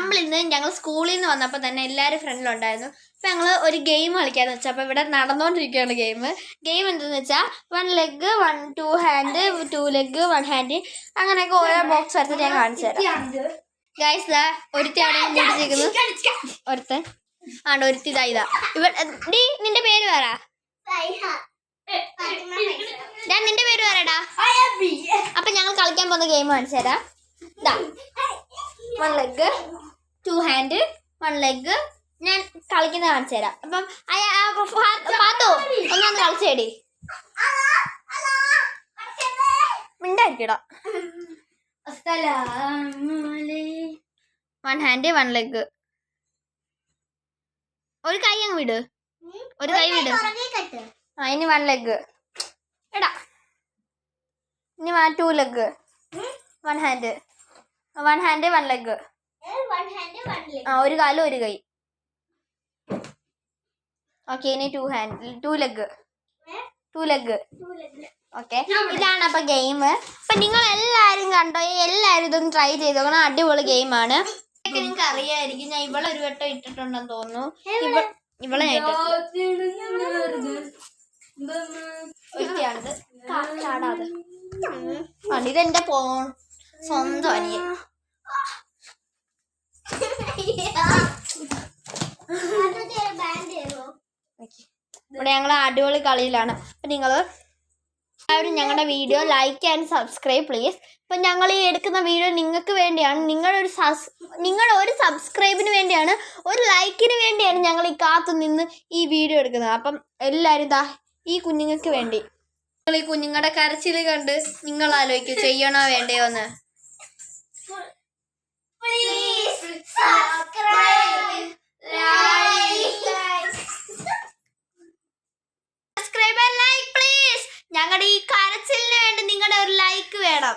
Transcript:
നമ്മളിന്ന് ഞങ്ങൾ സ്കൂളിൽ നിന്ന് വന്നപ്പോൾ തന്നെ എല്ലാവരും ഫ്രണ്ടിലുണ്ടായിരുന്നു. അപ്പം ഞങ്ങൾ ഒരു ഗെയിം കളിക്കാന്ന് വെച്ചാൽ അപ്പോൾ ഇവിടെ നടന്നുകൊണ്ടിരിക്കുകയാണ് ഗെയിം എന്തെന്ന് വെച്ചാൽ 1 ലെഗ് 2 ഹാൻഡ് 2 ലെഗ് 1 ഹാൻഡ് അങ്ങനെയൊക്കെ ഓരോ ബോക്സ് വരച്ചിട്ട് ഞാൻ കാണിച്ചു തരാം. ഗൈസ് ദാ ഒരുത്തിയാണ് പിടിച്ചിരിക്കുന്നു. ഒരുത്തൻ ആണ്ട് ഒരുത്തി ഇതാ നിന്റെ പേര് പറ. ഞാൻ നിന്റെ പേര് പറയടാ. അപ്പൊ ഞങ്ങൾ കളിക്കാൻ പോകുന്ന ഗെയിം കാണിച്ചു തരാം. 1 ലെഗ് 2 ഹാൻഡ് 1 ലെഗ് ഞാൻ കളിക്കുന്നത് കാണിച്ചു തരാം. അപ്പം പാത്തു ഒന്നൊന്ന് കളിച്ചേടി മിണ്ടായിരിക്കടാ. 1 ഹാൻഡ് 1 ലെഗ്. ഒരു കൈ അങ്ങ് വിട്, ഒരു കൈ വിട്. ഇനി 1 ലെഗ് എടാ. ഇനി 2 ലെഗ് 1 ഹാൻഡ് 1 ലെഗ്. ഒരു കാലും ഒരു കൈ. ഓക്കെ ഇനി 2 ലെഗ്. ഓക്കെ ഇതാണ് അപ്പൊ ഗെയിം. അപ്പൊ നിങ്ങൾ എല്ലാരും കണ്ടോ? എല്ലാരും ഇതൊന്ന് ട്രൈ ചെയ്ത് നോക്കണം. അടിപൊളി ഗെയിമാണ്. നിങ്ങൾക്ക് അറിയായിരിക്കും. ഞാൻ ഇവളെ ഒരു വട്ടം ഇട്ടിട്ടുണ്ടെന്ന് തോന്നുന്നു. ഇവളെ ഞാൻ ചാടാതെ. ഇതെന്റെ സ്വന്തം അനിയൻ. ഇവിടെ ഞങ്ങൾ അടിപൊളി കളിയിലാണ്. അപ്പൊ നിങ്ങള് എല്ലാവരും ഞങ്ങളുടെ video like and subscribe please. അപ്പം ഞങ്ങൾ ഈ എടുക്കുന്ന വീഡിയോ നിങ്ങൾക്ക് വേണ്ടിയാണ്. നിങ്ങളുടെ ഒരു സബ്സ്ക്രൈബിന് വേണ്ടിയാണ്, ഒരു ലൈക്കിന് വേണ്ടിയാണ് ഞങ്ങൾ ഈ കാത്തു നിന്ന് ഈ വീഡിയോ എടുക്കുന്നത്. അപ്പം എല്ലാവരും ഇതാ ഈ കുഞ്ഞുങ്ങൾക്ക് വേണ്ടി. നിങ്ങൾ ഈ കുഞ്ഞുങ്ങളുടെ കരച്ചിൽ കണ്ട് നിങ്ങൾ ആലോചിക്കും ചെയ്യണോ വേണ്ടയോ എന്ന്. ഞങ്ങളുടെ ഈ കരച്ചിലിന് വേണ്ടി നിങ്ങളുടെ ഒരു ലൈക്ക് വേണം.